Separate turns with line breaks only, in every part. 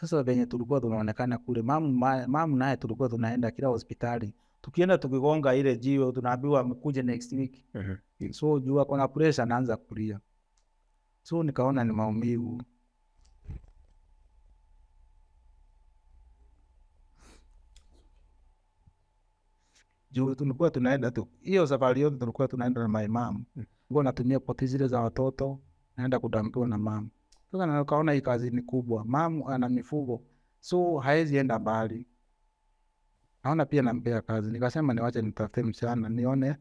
Sasa venye tulikuwa tunaonekana kule, mamu naye tulikuwa tunaenda kila hospitali. Tukienda tukigonga ile jiwe tunaambiwa mkuje next week. So jua kuna pressure naanza kulia. So nikaona ni maumivu. Juu tulikuwa tunaenda tu. Hiyo safari yote tulikuwa tunaenda na my mom. Ngo natumia poti zile za watoto, naenda kudampiwa na mama. Sasa nikaona hii kazi ni kubwa. Mama ana mifugo. So haezi enda mbali. Naona pia nampea kazi. Nikasema niwache nitafute msichana nione.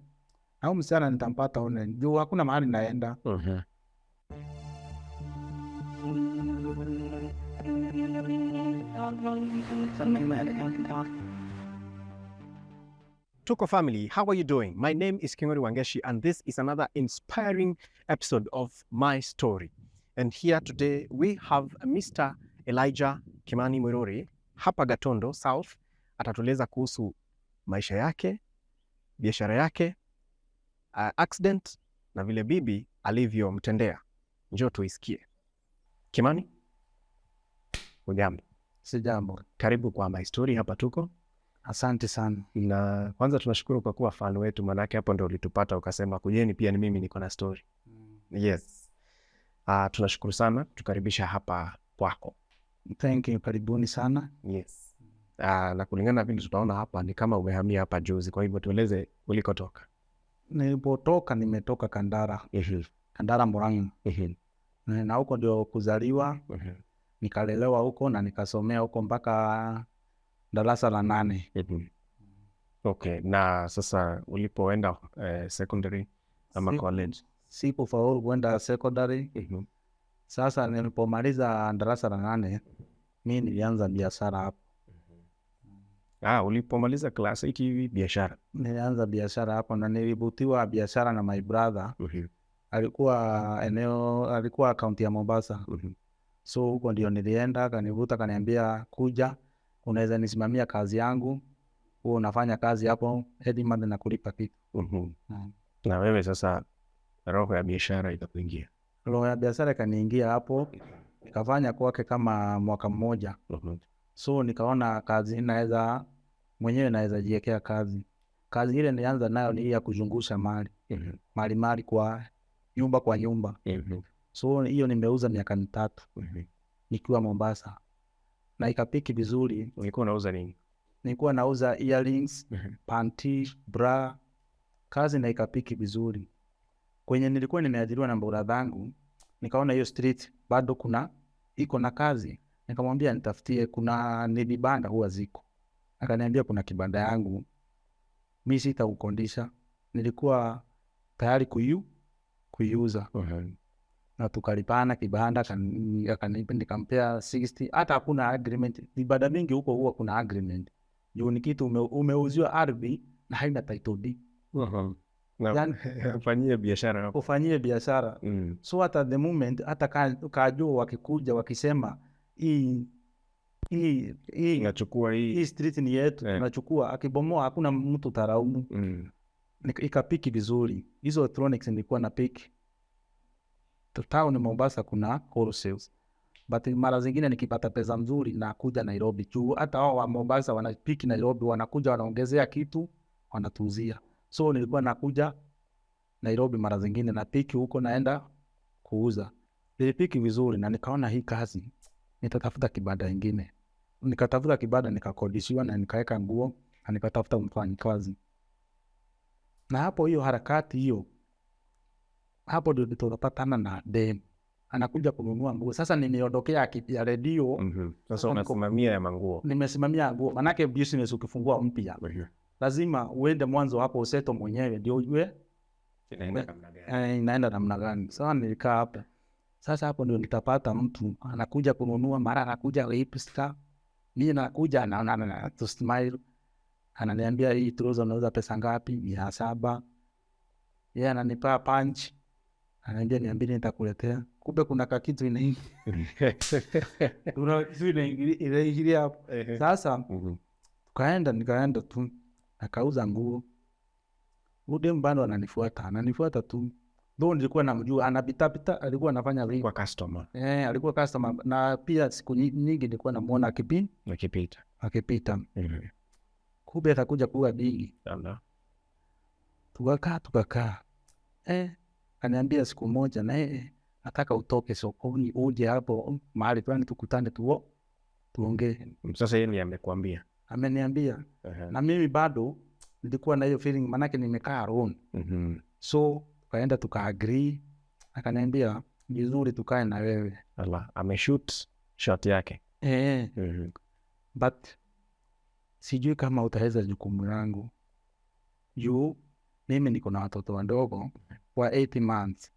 Au msichana nitampata one. Juu hakuna mahali naenda.
Tuko family, how are you doing? My name is Kimani Muiruri and this is another inspiring episode of my story. And here today we have Mr. Elijah Kimani Muiruri hapa Gatondo South. Atatueleza kuhusu maisha yake, biashara yake, accident na vile bibi alivyomtendea. Njoo tuisikie. Kimani? Hujambo?
Sijambo.
Karibu kwa my story hapa Tuko.
Asante sana.
Na kwanza tunashukuru kwa kuwa fan wetu, manake hapo ndio ulitupata ukasema kujeni pia ni mimi niko na story. Yes. Tunashukuru sana tukaribisha hapa kwako.
Thank you, karibuni sana.
Yes. Na kulingana na vile tunaona hapa ni kama umehamia hapa juzi, kwa hivyo tueleze ulikotoka.
Nilipotoka nimetoka Kandara. Kandara Murang'a. Na huko ndio kuzaliwa. Nikalelewa huko na nikasomea huko mpaka darasa la 8.
Okay, na sasa ulipoenda secondary ama college?
Sikufaulu kwenda secondary. Sasa nilipomaliza darasa la 8, mimi nilianza biashara hapo.
Ulipomaliza class 8 hivi biashara?
Nilianza biashara hapo na nilivutiwa biashara na my brother. Alikuwa kaunti ya Mombasa. So huko ndio nilienda, kanivuta kaniambia kuja, unaweza nisimamia kazi yangu. Huo unafanya kazi hapo, hadi month na kulipa kitu.
Na wewe sasa roho ya biashara ikakuingia?
Roho ya biashara kaniingia hapo, nikafanya kwake kama mwaka mmoja. So nikaona kazi mwenyewe naweza jiwekea kazi. Kazi ile nilianza nayo ni ya kuzungusha mali kwa nyumba. So hiyo nimeuza miaka 3 nikiwa Mombasa. Na ikapiki vizuri.
Ulikuwa unauza nini?
Nilikuwa nauza earrings, panty, bra. Kazi na ikapiki vizuri. Kwenye nilikuwa nimeajiriwa na mbora zangu, nikaona hiyo street bado iko na kazi. Nikamwambia nitafutie, kuna vibanda huwa ziko. Akaniambia kuna kibanda yangu, mimi sitaukondisha. Nilikuwa tayari kuiuza. Na tukalipana kibanda, nikampea 60. Hata hakuna agreement. Vibanda mingi huko huwa kuna agreement. Juu ni kitu umeuziwa ardhi na haina title deed.
Yani ufanyie biashara.
So at the moment hata kajua wakikuja wakisema hii
nachukua
hii street ni yetu, tunachukua, akibomoa hakuna mtu taraumu. Ikapiki vizuri. Hizo electronics nilikuwa na piki. Town Mombasa kuna wholesales. But mara zingine nikipata pesa mzuri na kuja Nairobi. Juu hata wao wa Mombasa wanapiki Nairobi, wanakuja wanaongezea kitu, wanatuuzia. So nilikuwa nakuja Nairobi mara zingine na piki huko naenda kuuza. Nilipiki vizuri na nikaona hii kazi nitatafuta kibanda kingine. Nikatafuta kibanda nikakodishiwa na nikaweka nguo na nikatafuta mfanyikazi. Na hapo hiyo harakati hiyo, hapo ndio tutapatana na dem. Anakuja kununua nguo. Sasa nimeondokea ya redio.
Sasa unasimamia ya manguo.
Nimesimamia nguo. Manake business ukifungua mpya, lazima uende mwanzo hapo useto mwenyewe ndio ujue inaenda namna gani. Sasa nilikaa hapa. Sasa hapo ndio nitapata mtu anakuja kununua, mara anakuja lipstick. Mimi nakuja na to smile. Ananiambia hii trouser unauza pesa ngapi? 700. Yeye ananipa punch. Ananiambia niambie nitakuletea. Kumbe kuna kitu inaingia. Kuna kitu inaingia hapo. Sasa nikaenda tu akauza nguo. Udem bado ananifuata tu. Though nilikuwa namjua anapita alikuwa anafanya vipi
Kwa customer.
alikuwa customer, na pia siku nyingi nilikuwa namuona akipita. Kumbe atakuja kuwa bigi. Tukakaa. Kaniambia siku moja na nataka utoke sokoni uje hapo mahali fulani tukutane tuongee.
Sasa yeye amekuambia?
Ameniambia. Na mimi bado nilikuwa na hiyo feeling manake nimekaa alone. So kaenda tuka-agree, akaniambia vizuri tukae na wewe.
Ameshoot shot yake.
But sijui kama utaweza jukumu langu. Mimi niko na watoto wadogo wa 80 months.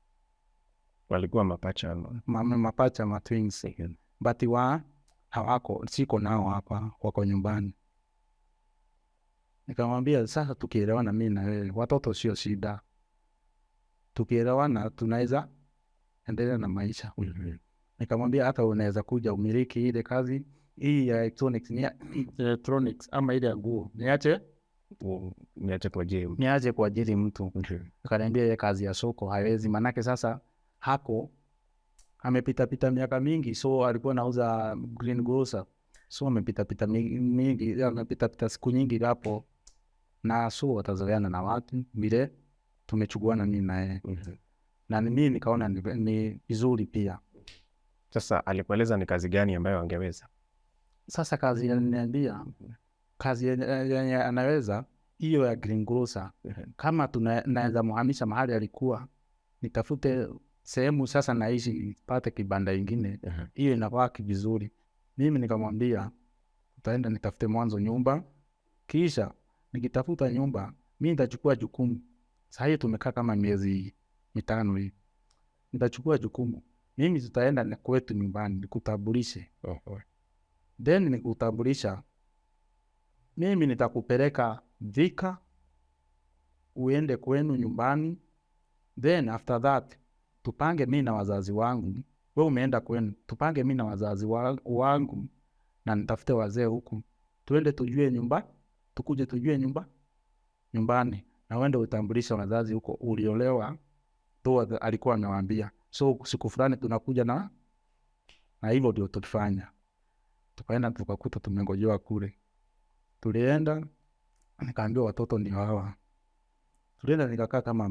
Walikuwa mapacha.
Mapacha ma twins. But hawako, siko nao hapa, wako nyumbani. Nikamwambia sasa tukielewana mimi na wewe, watoto sio shida. Tukielewana tunaweza endelea na maisha. Nikamwambia hata unaweza kuja umiliki ile kazi hii ya electronics ama ile ya nguo. Niache kwa ajili mtu. Akaniambia ile kazi ya soko haiwezi, manake sasa amepita miaka mingi, so alikuwa anauza green grocer. So amepita mingi, amepita siku nyingi hapo, na so watazoeana na watu vile tumechukuana mimi na yeye. Na mimi nikaona ni vizuri pia.
Sasa alikueleza ni kazi gani ambayo angeweza?
Sasa kazi ananiambia kazi yenye anaweza hiyo ya green grocer. Kama tunaweza muhamisha mahali alikuwa, nitafute sehemu sasa naishi nipate kibanda ingine. Hiyo inawaki vizuri. Mimi nikamwambia tutaenda nitafute mwanzo nyumba, kisha nikitafuta nyumba mimi nitachukua jukumu. Sasa hiyo tumekaa kama miezi 5 hivi. Nitachukua jukumu. Mimi tutaenda kwetu nyumbani nikutambulishe. Then nikutambulisha, mimi nitakupeleka Thika uende kwenu nyumbani. Then after that tupange mimi na wazazi wangu. Wewe umeenda kwenu, tupange mimi na wazazi wangu na nitafute wazee huku. Tuende tujue nyumba, tukuje tujue nyumbani. Na uende utambulisha wazazi huko uliolewa. Toa alikuwa amewaambia. So siku fulani tunakuja na hivyo ndio tulifanya. Tukaenda tukakuta tumengojewa kule. Tulienda nikaambia watoto ndio hawa. Tulienda nikakaa kama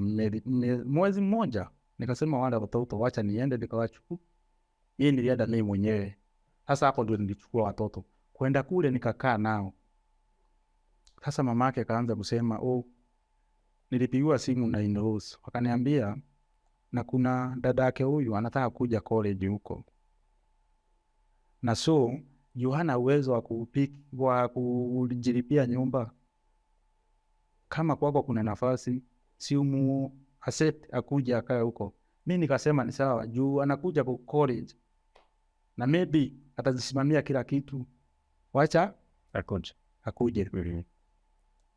mwezi mmoja. Nikasema wale watoto wacha niende nikawachukua. Yeye nilienda mimi mwenyewe. Sasa hapo ndio nilichukua watoto. Kwenda kule nikakaa nao. Sasa mamake akaanza kusema nilipigiwa simu na in-laws. Wakaniambia na kuna dada yake huyu anataka kuja college huko. Na so hana uwezo wa kujilipia nyumba. Kama kwako kuna nafasi, si accept akuja akae huko. Mimi nikasema ni sawa, juu anakuja kwa college. Na maybe atajisimamia kila kitu. Wacha akuje.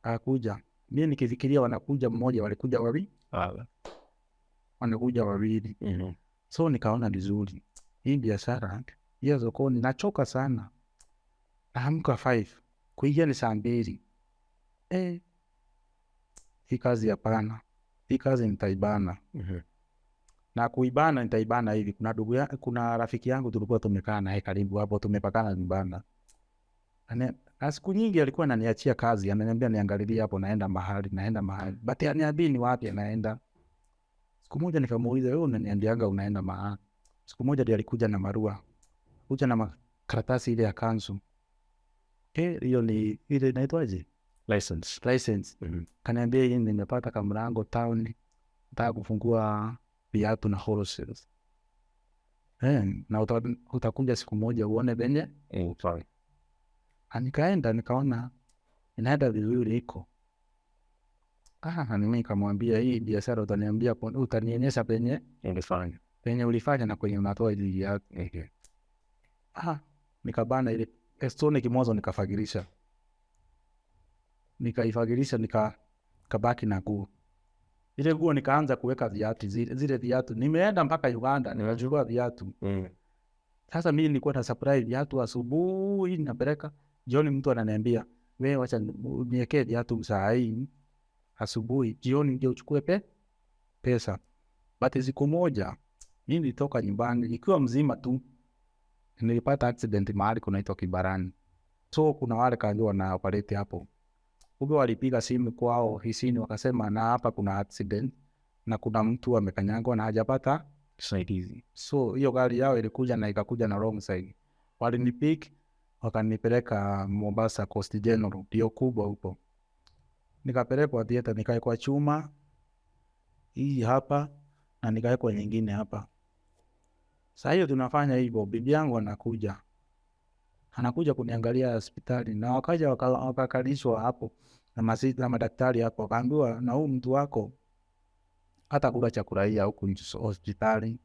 Akuja. Mimi nikifikiria wanakuja mmoja, walikuja wawili. Wanakuja wawili. So nikaona vizuri. Hii biashara ya sokoni nachoka sana. Naamka 5, kuingia ni saa 2. Hii kazi hapana. Hii kazi nitaibana. Na kuibana nitaibana hivi. Kuna rafiki yangu tulikuwa tumekaa naye karibu hapo, tumepakana nyumbani. Na siku nyingi alikuwa ananiachia kazi, ananiambia niangalilie hapo naenda mahali. But aniambii ni wapi anaenda. Siku moja nikamuuliza, wewe unaniambianga unaenda mahali? Siku moja ndiye alikuja na marua. Kuja na makaratasi ile ya kanzu. Hiyo ni ile inaitwaje? License. Kaniambia hii nimepata kamlango town. Nataka kufungua viatu na wholesales. Na utakuja siku moja uone venye. Nikaenda nikaona inaenda vizuri iko. Mimi nikamwambia hii biashara utaniambia utanionyesha penye ulifanya na kwenye unatoa hili yake. Nikabana ile stone kimoja nikafagirisha. Nikaifagirisha nikabaki na nguo. Ile nguo nikaanza kuweka viatu, zile viatu. Nimeenda mpaka Uganda nimechukua viatu. Sasa mimi nilikuwa na surprise viatu asubuhi napeleka. Jioni mtu ananiambia, wewe wacha niwekee viatu saa hii asubuhi, jioni ndio uchukue pesa. But siku moja mimi nilitoka nyumbani ikiwa mzima tu, nilipata accident mahali kunaitwa Kibarani. So kuna wale kaambiwa na operate hapo. Kumbe walipiga simu kwao hisini wakasema na hapa kuna accident na kuna mtu amekanyagwa na hajapata usaidizi. So hiyo gari yao ilikuja na ikakuja na wrong side. Walinipick wakanipeleka Mombasa Coast General, ndio kubwa huko. Nikapelekwa theater, nikaekwa chuma hii hapa na nikaekwa nyingine hapa. Sasa hiyo tunafanya hivyo, bibi yangu anakuja kuniangalia hospitali na wakaja wakakalishwa hapo na madaktari hapo, wakaambiwa na huyu mtu wako hata kula chakula hii huku hospitali,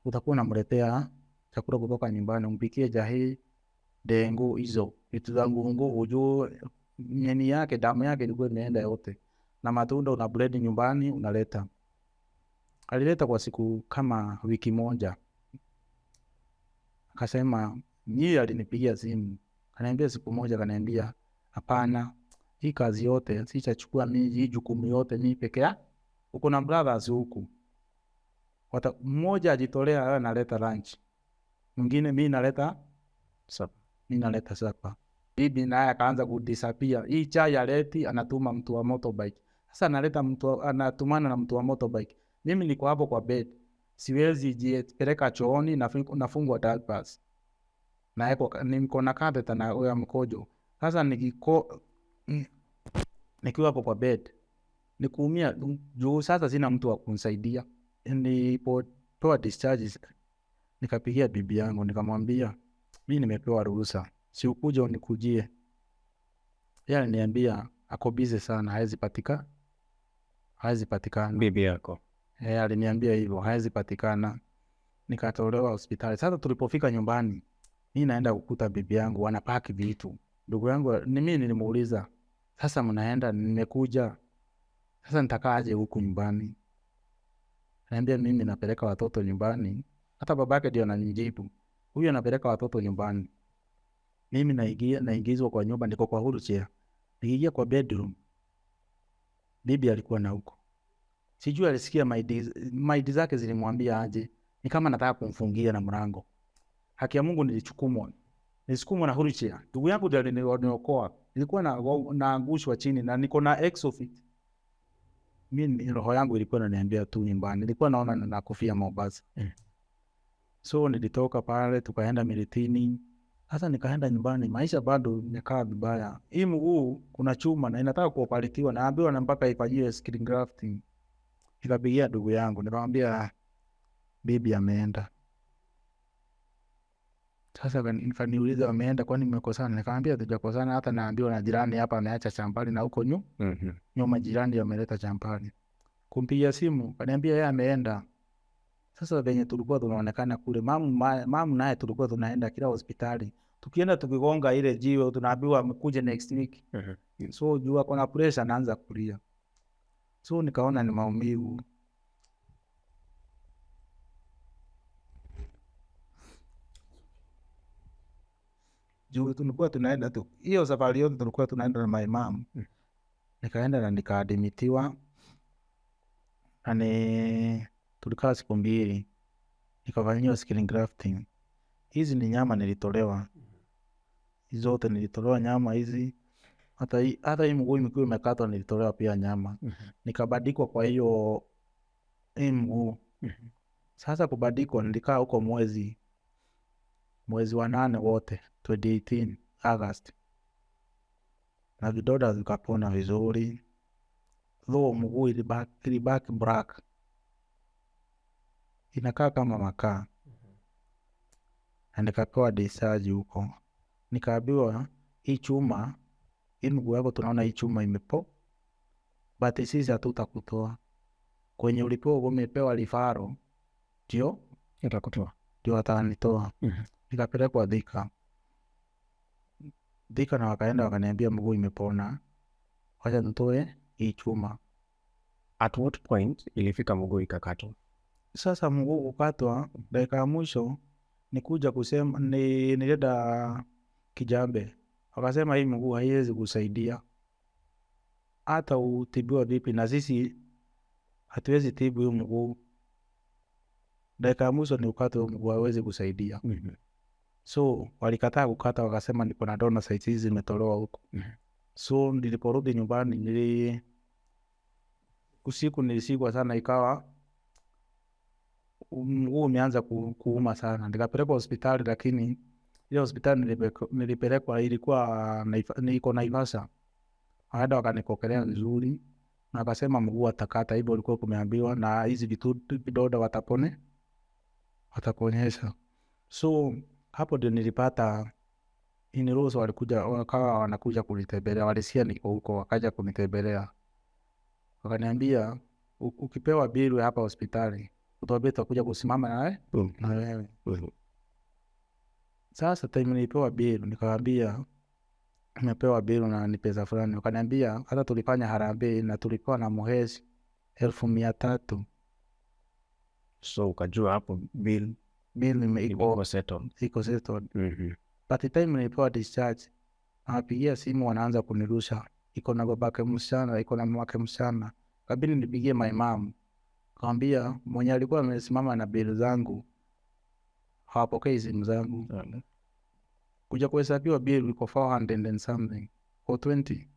utakuwa unamletea chakula kutoka nyumbani, umpikie jahi, dengu, hizo vitu za nguvu, ujue nyeni yake, damu yake ilikuwa imeenda yote, na matunda una blend nyumbani unaleta. Alileta kwa siku kama wiki moja. Akasema yeye alinipigia simu. Kaniambia siku moja, kaniambia hapana, hii kazi yote sitachukua mimi, hii jukumu yote mimi peke yangu. Uko na brothers huku. Mmoja ajitolea analeta lunch. Mwingine mimi naleta supper. Bibi naye akaanza kudisappear. Hii chai aleti anatuma mtu wa motorbike. Sasa analeta mtu anatumana na mtu wa motorbike. Mimi niko hapo kwa bed. Siwezi jipeleka chooni, nafungwa dark pass. Na niko na catheter na ya mkojo. Sasa nikiwa hapo kwa bed, nikuumia juu sasa sina mtu wa kunisaidia. Nilipotoa discharges, nikapigia bibi yangu nikamwambia mimi nimepewa ruhusa, si ukuje unikujie. Yeye aliniambia ako busy sana, hawezi patikana.
Bibi yako
aliniambia hivyo, hawezi patikana. Nikatolewa hospitali. Sasa tulipofika nyumbani, mimi naenda kukuta bibi yangu wanapaki vitu. Ndugu yangu mimi nilimuuliza, sasa mnaenda? Nimekuja. Sasa nitakaaje huku nyumbani? Ananiambia mimi napeleka watoto nyumbani. Hata babake ndio ananijibu, huyu anapeleka watoto nyumbani. Mimi naingizwa kwa nyumba, niko kwa wheelchair. Nikiingia kwa bedroom, bibi alikuwa na huko. Sijui alisikia maidi zake zilimwambia aje. Ni kama nataka kumfungia na mlango. Haki ya Mungu nilichukumwa na wheelchair. Ndugu yangu ndiye aliniokoa. Nilikuwa naangushwa chini na niko na exofit. Mimi roho yangu ilikuwa inaniambia tu nyumbani. Nilikuwa naona nakufia Mombasa. So nilitoka pale tukaenda Miritini. Sasa nikaenda nyumbani, maisha bado nimekaa vibaya. Hii mguu kuna chuma na inataka kuoperatiwa, naambiwa na mpaka ifanyiwe skin grafting. Nikapigia ndugu yangu, nikamwambia bibi ameenda. Sasa nikaniuliza ameenda kwani mmekosana? Nikamwambia hatujakosana, hata naambiwa na jirani hapa ameacha champali na huko nyuma jirani ameleta champali. Kumpigia simu, kaniambia yeye ameenda. Sasa venye tulikuwa tunaonekana kule, mamu naye tulikuwa tunaenda kila hospitali. Tukienda tukigonga ile jiwe tunaambiwa amekuja next week. So jua kuna pressure, naanza kulia. So nikaona ni maumivu. Juu tulikuwa tunaenda tu, hiyo safari yote tulikuwa tunaenda na my mom. Nikaenda na nikaadmitiwa. Tulikaa siku 2. Nikafanyiwa skin grafting. Hizi ni nyama nilitolewa. Hizo zote nilitolewa nyama hizi. Hata hii mguu imekuwa imekatwa nilitolewa pia nyama. Nikabadikwa kwa hiyo mguu. Sasa kubadikwa nilikaa huko mwezi wa 8 wote 2018 August. Na vidonda vikapona vizuri. Though mguu ilibaki black. Inakaa kama makaa. Na nikapewa discharge huko. Nikaambiwa hii chuma, hii mguu yako tunaona hii chuma imepo. But sisi hatutakutoa. Kwenye ulipewa umepewa rifaro, ndio
itakutoa.
Ndio atanitoa. Nikapelekwa Thika na wakaenda wakaniambia mguu imepona. Wacha tutoe hii chuma.
At what point ilifika mguu ikakatwa?
Sasa mguu ukatwa, dakika ya mwisho nikuja kusema nilienda Kijambe. Wakasema hii mguu haiwezi kusaidia. Hata utibiwa vipi na sisi hatuwezi tibu hii mguu. dakika ya mwisho ni ukate mguu hawezi kusaidia. So walikataa kukata, wakasema niko na dona size hizi zimetolewa huko. So niliporudi nyumbani usiku nilisigwa sana, ikawa mguu umeanza kuuma sana. Nikapelekwa hospitali, lakini ile hospitali nilipelekwa ilikuwa niko Naivasha. Waenda wakanikokelea vizuri na wakasema mguu atakata, hivyo ulikuwa kumeambiwa, na hizi vidoda wataponyesha. So hapo ndio nilipata in-laws walikuja, wakawa wanakuja kunitembelea, walisikia niko huko, wakaja kunitembelea. Wakaniambia ukipewa bill hapa hospitali utaambia tutakuja kusimama na wewe. Sasa time nilipewa bill nikamwambia nimepewa bill na ni pesa fulani. Wakaniambia hata tulifanya harambee na tulikuwa na muhezi 1,300.
So ukajua hapo bill
iko settled. But the time nilipewa discharge, anapigia simu, wanaanza kunirusha, iko na babake msichana, iko na mamake msichana. Kabidi nipigie my mom, kaambia mwenye alikuwa amesimama na bill zangu hawapokei simu zangu. Kuja kuhesabiwa bill iko 400 and something for 20.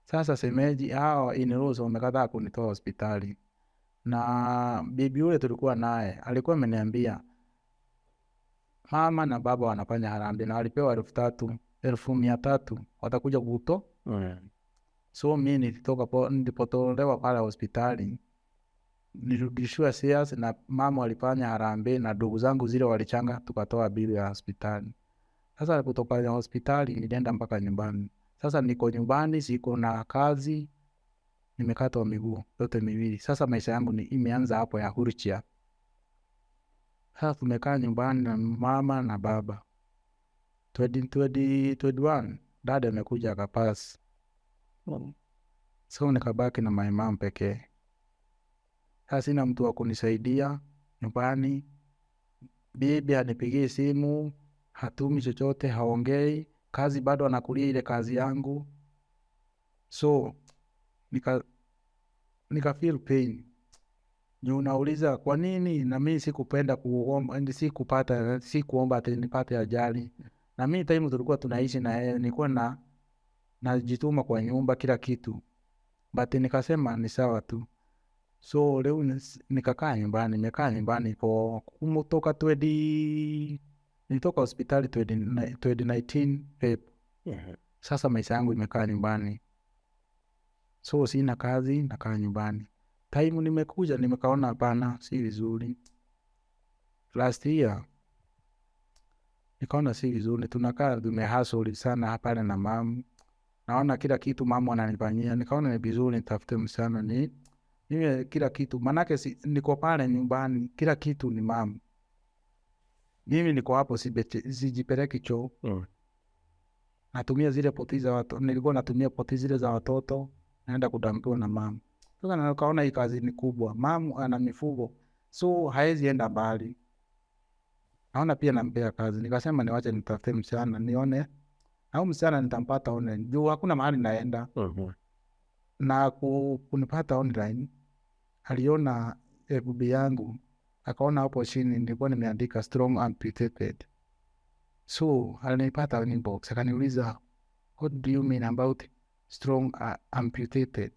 Sasa semeji hawa in-laws wamekataa kunitoa hospitali, na bibi yule tulikuwa naye alikuwa ameniambia mama na baba wanafanya harambee na walipewa 3,300 watakuja kuto. So mimi nilipotolewa pale hospitali nilirudishiwa shares, na mama walifanya harambee na ndugu zangu zile walichanga, tukatoa bili ya hospitali. Sasa kutoka hospitali nilienda mpaka nyumbani. Sasa niko nyumbani, siko na kazi, nimekatwa miguu yote miwili. Sasa maisha yangu imeanza hapo ya hurchia. Sasa tumekaa nyumbani na mama na baba. 2021 dada amekuja akapass. So nikabaki na my mom pekee. Sasa sina mtu wa kunisaidia nyumbani. Bibi anipigie simu, hatumi chochote, haongei, kazi bado anakulia ile kazi yangu. So nika feel pain. Unauliza kwa nini na mimi sikupenda kuomba, sikuomba ati nipate ajali. Na mimi time tulikuwa tunaishi na yeye, nilikuwa najituma kwa nyumba kila kitu. But nikasema ni sawa tu. So leo nikakaa nyumbani, nimekaa nyumbani kwa kutoka nilitoka hospitali 2019 Feb. Sasa maisha yangu imekaa nyumbani. So sina kazi, nakaa nyumbani. Time nimekuja nimekaona hapana, si vizuri. Last year nikaona si vizuri, tunakaa tumehustle sana hapa na mama. Naona kila kitu mama ananifanyia, nikaona ni vizuri nitafute msichana mimi kila kitu, manake niko pale nyumbani, kila kitu ni mama. Mimi niko hapo sijipeleki choo. Natumia zile poti za watoto, nilikuwa natumia poti zile za watoto, naenda kudampiwa na mama. Sasa nikaona hii kazi ni kubwa, mama ana mifugo, so haezi enda mbali. Naona pia nampea kazi, nikasema niwache nitafute msichana nione, au msichana nitampata online, juu hakuna mahali naenda. Na kunipata online, aliona FB yangu, akaona hapo chini nilikuwa nimeandika strong amputated. So alinipata inbox, akaniuliza what do you mean about strong amputated?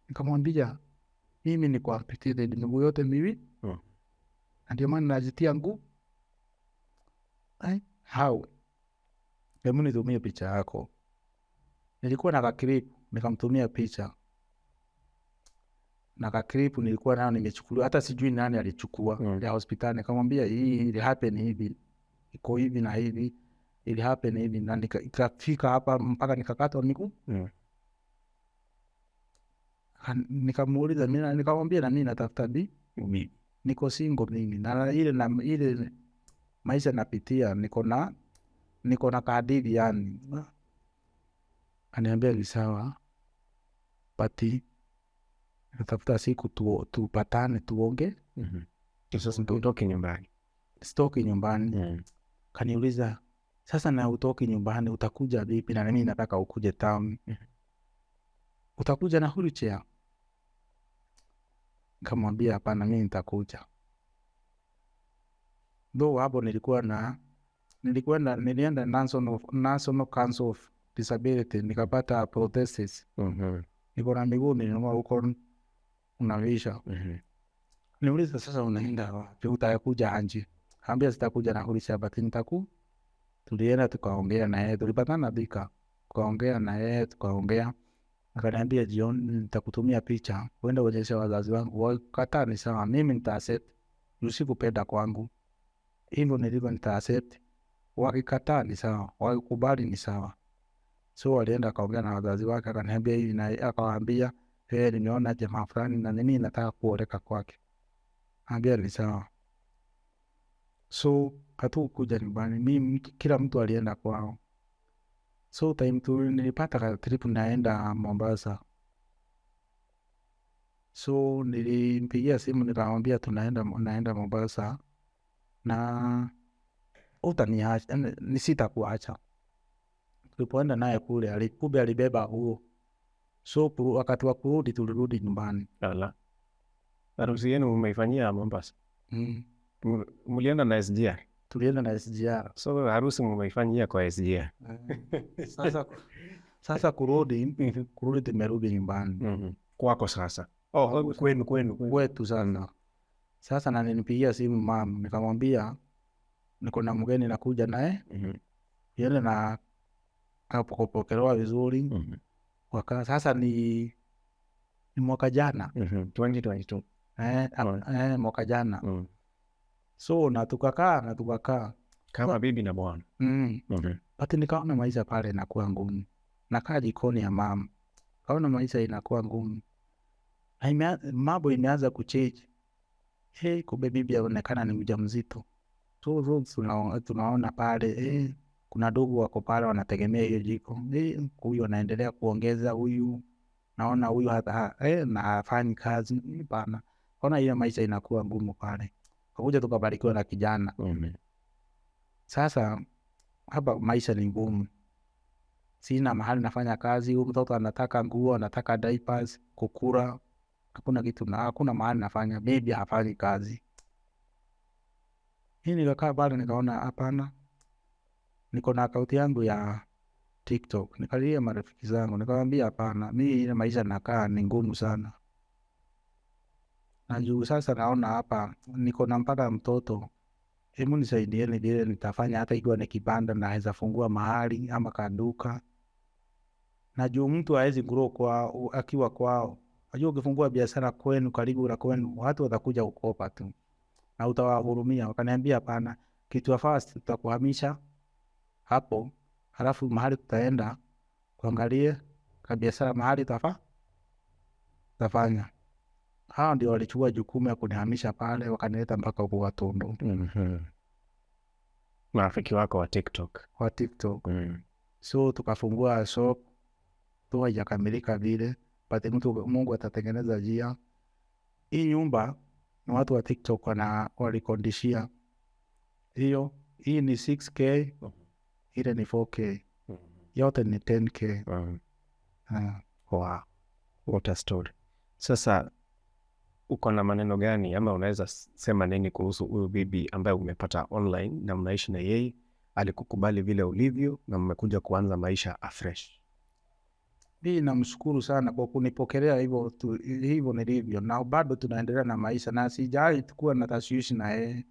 Nikamwambia mimi niko amputated miguu yote miwili. Ndio maana najitia nguvu. How? Hebu nitumie picha yako. Nilikuwa na clip, nikamtumia picha. Na clip nilikuwa nayo nimechukuliwa, hata sijui nani alichukua ya hospitali. Nikamwambia hii ili happen hivi, iko hivi na hivi, ili happen hivi, na nikafika hapa mpaka nikakatwa miguu. Nikamuuliza mimi, nikamwambia na mimi natafuta niko single mimi, na ile maisha napitia, niko na Candid yani. Aniambia ni sawa, pati natafuta siku tupatane tuonge.
Sasa utoke nyumbani.
Sitoki nyumbani. Kaniuliza sasa, na utoki nyumbani utakuja vipi? Na mimi nataka ukuje town. Utakuja na wheelchair? Nikamwambia hapana, mimi nitakuja. Though hapo nilienda National Council of Disability, nikapata prosthesis. Niko na miguu nilinunua huko unavisha. Niuliza sasa unaenda wapi? Utakuja aje? Ambia sitakuja na kulisha baki nitaku. Tulienda tukaongea na yeye, tulipatana Thika. Tukaongea na yeye, tukaongea. Akaniambia jioni nitakutumia picha, uende uonyeshe wazazi wangu. Wakataa ni sawa, mimi nita-accept. Usikupenda kwangu. Hivyo nilivyo nita-accept. Wakikataa ni sawa, wakikubali ni sawa. So walienda akaongea na wazazi wake, akaniambia hivi na akawaambia, nimeona jamaa fulani na mimi nataka kuoleka kwake. Ambia ni sawa. So hatukuja nyumbani, mimi kila mtu alienda kwao. So time tu nilipata trip naenda Mombasa. So nilimpigia simu nikamwambia naenda Mombasa na utaniacha, nisitakuacha. Tulipoenda naye kule alibeba huo. So wakati wa kurudi tulirudi nyumbani.
Harusi yenu umeifanyia Mombasa? Mlienda na SGR?
Tulienda na SGR.
So harusi umeifanyia kwa SGR.
Sasa kurudi tumerudi nyumbani.
Kwako sasa?
Kwetu sana. Sasa na nilipigia simu mama, nikamwambia niko na mgeni nakuja naye. Yeye na kapokelewa vizuri. Sasa ni mwaka jana
2022.
Mwaka jana. So na tukakaa
kama bibi na bwana.
But nikaona maisha pale inakuwa ngumu. Nakaa jikoni ya mama, kaona maisha inakuwa ngumu. Mambo imeanza kuchange. Kumbe bibi aonekana ni mjamzito. So tunaona pale kuna ndugu wako pale wanategemea hiyo jiko. Huyu anaendelea kuongeza, huyu naona huyu hata na hafanyi kazi bana. Ona hiyo maisha inakuwa ngumu pale. Kakuja tukabarikiwa na kijana. Sasa hapa maisha ni ngumu. Sina mahali nafanya kazi, huyu mtoto anataka nguo, anataka diapers, kukula. Hakuna kitu na hakuna mahali nafanya, bibi hafanyi kazi. Nikakaa pale nikaona hapana. Niko na account yangu ya TikTok. Nikalia marafiki zangu, nikamwambia hapana, mimi ile maisha nakaa ni ngumu sana. Na juu sasa naona hapa niko na mpaka mtoto. Hebu nisaidieni vile nitafanya, hata ikiwa ni kibanda naweza fungua mahali ama kaduka. Na juu mtu hawezi grow kwa akiwa kwao. Unajua ukifungua biashara kwenu karibu na kwenu, watu watakuja kukopa tu. Na utawahurumia. Wakaniambia hapana, kitu ya first tutakuhamisha hapo, halafu mahali tutaenda kuangalie kwa biashara mahali tafanya. Hao ndio walichukua jukumu ya kunihamisha pale, wakanileta mpaka huko Watondo.
Marafiki wako wa TikTok?
Wa TikTok. So tukafungua shop, tu haijakamilika vile, but Mungu atatengeneza njia. Hii nyumba na watu wa TikTok walikondishia. Hii ni 6K, ile ni 4K. Yote ni 10K.
Wow. What a story. Sasa uko na maneno gani ama unaweza sema nini kuhusu huyu bibi ambaye umepata online na mnaishi na yeye, alikukubali vile ulivyo na mmekuja kuanza maisha afresh?
Mimi namshukuru sana kwa kunipokelea hivyo nilivyo, na bado tunaendelea na maisha na sijai kuwa na tashwishi na yeye.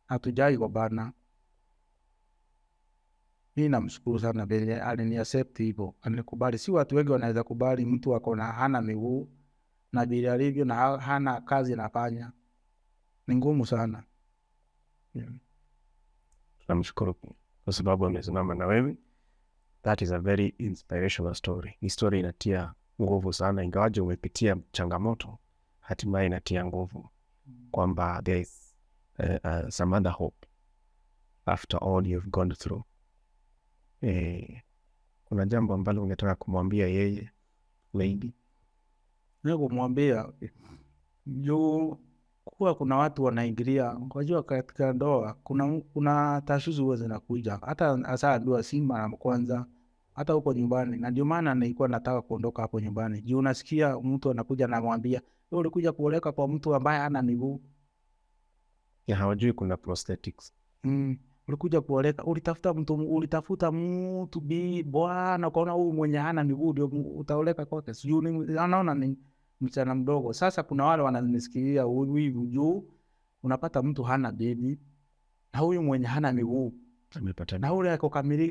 Hatujai gombana. Mimi namshukuru sana vile aliniaccept hivyo, alikubali. Si watu wengi wanaweza kubali mtu wako na hana miguu na vile alivyo na hana kazi anafanya. Ni ngumu sana.
Namshukuru kwa sababu amesimama na wewe. That is a very inspirational story. Ni story inatia nguvu sana, ingawaje umepitia changamoto, hatimaye inatia nguvu kwamba there is some other hope after all you've gone through. Kuna jambo ambalo ungetaka kumwambia yeye maybe?
Kumwambia juu kuwa kuna watu wanaingilia. Unajua katika ndoa kuna tashwishi huwa zinakuja, hata hasa ndoa si mara kwanza, hata huko nyumbani. Na ndio maana nilikuwa nataka kuondoka hapo nyumbani. Juu unasikia mtu anakuja na mwambia wewe ulikuja kuoleka kwa mtu ambaye hana miguu.
Ya hawajui kuna prosthetics.
Ulikuja kuoleka, ulitafuta mtu bwana, ukaona huyu mwenye hana miguu ndio utaoleka kwake. Sijui anaona ni msichana mdogo. Sasa kuna wale wananisikia hivi juu, unapata mtu hana bibi na huyu mwenye hana miguu
Amepata
na ule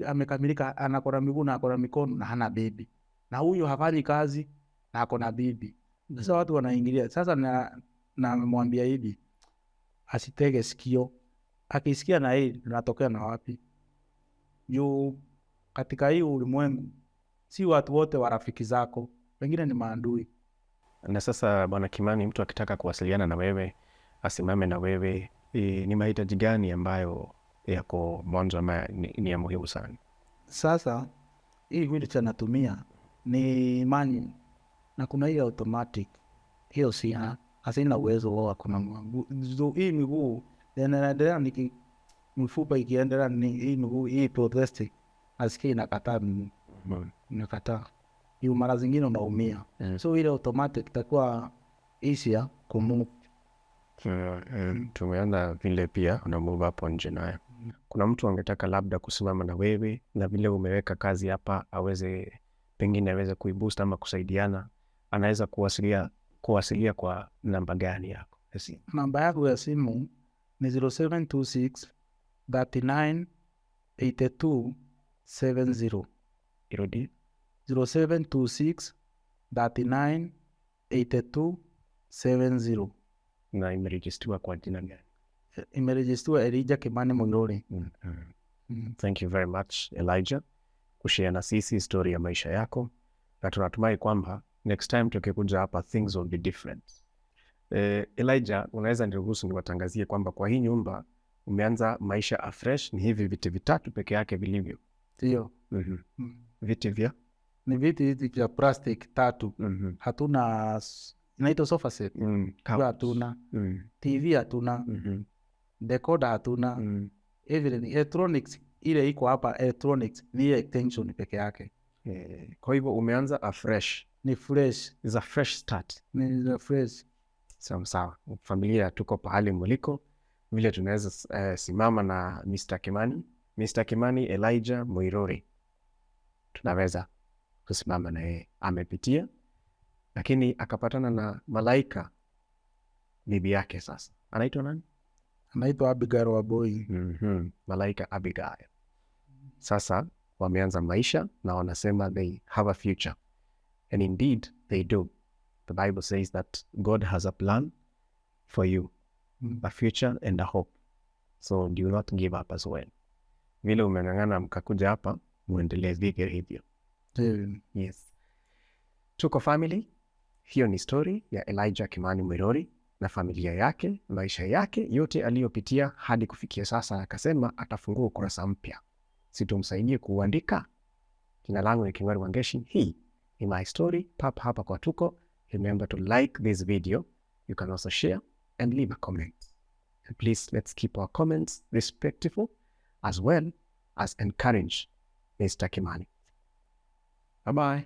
amekamilika, anakona miguu na akona mikono na hana bibi, na huyu hafanyi kazi na akona bibi. Sasa watu wanaingilia. Sasa na mwambia hivi, asitege sikio. Akisikia na hii natokea na wapi? Juu katika hii ulimwengu si watu wote wa rafiki zako, wengine ni maadui.
Na sasa Bwana Kimani, mtu akitaka kuwasiliana na wewe, asimame na wewe, ni mahitaji gani ambayo yako mwanzo ama ni ya muhimu sana?
Sasa hii wheelchair natumia ni manual na kuna hii automatic. Hiyo sina uwezo wa kuna mguu. Hii miguu inaendelea mfupa ikiendelea, ni hii miguu hii prosthetic asikia inakataa miguu. Inakataa. Hiyo mara zingine unaumia. So ile automatic itakuwa easier kumove.
Tumeanza vile pia una move hapo nje naye. Kuna mtu angetaka labda kusimama na wewe na vile umeweka kazi hapa, pengine aweze kuiboost ama kusaidiana, anaweza kuwasilia kwa namba gani yako?
Namba yako ya simu ni 0726 39 82 70.
Irudi
0726 39 82 70.
Na imerejistiwa kwa jina gani?
Imerejistiwa Elijah Kimani Muiruri.
Thank you very much Elijah kushare na sisi story ya maisha yako, na tunatumai kwamba next time tukikuja hapa things will be different. Elijah, unaweza niruhusu niwatangazie kwamba kwa hii nyumba umeanza maisha afresh. Ni hivi viti vitatu peke yake vilivyo?
Ndio.
Viti vya?
Ni viti vya plastic 3. Hatuna, inaitwa sofa set. Hatuna. TV hatuna. Decoder hatuna. Everything electronics ile iko hapa, electronics ni extension peke yake.
Kwa hivyo umeanza afresh.
Ni fresh.
Is a fresh start.
Ni fresh.
Sawa. Familia, tuko pahali mliko, vile tunaweza simama na Mr. Kimani Elijah Muiruri, tunaweza kusimama na yeye. Amepitia lakini akapatana na malaika bibi yake. Sasa anaitwa nani?
Anaitwa Abigail Waboi.
Malaika Abigail. Sasa wameanza maisha na wanasema they have a future, and indeed they do. The Bible says that God has a plan for you, a future and a hope. So do not give up as well. Vile umeng'ang'ana mkakuja hapa, muendelee vivyo hivyo. Yes. Tuko family. Hiyo ni story ya Elijah Kimani Muiruri na familia yake, maisha yake yote aliyopitia hadi kufikia sasa. Akasema atafungua ukurasa mpya, situmsaidie kuandika. Jina langu ni Kimani Wangeshi. Hii ni my story, hapa kwa Tuko. Remember to like this video. You can also share and leave a comment. And please, let's keep our comments respectful as well as encourage Mr. Kimani. Bye-bye.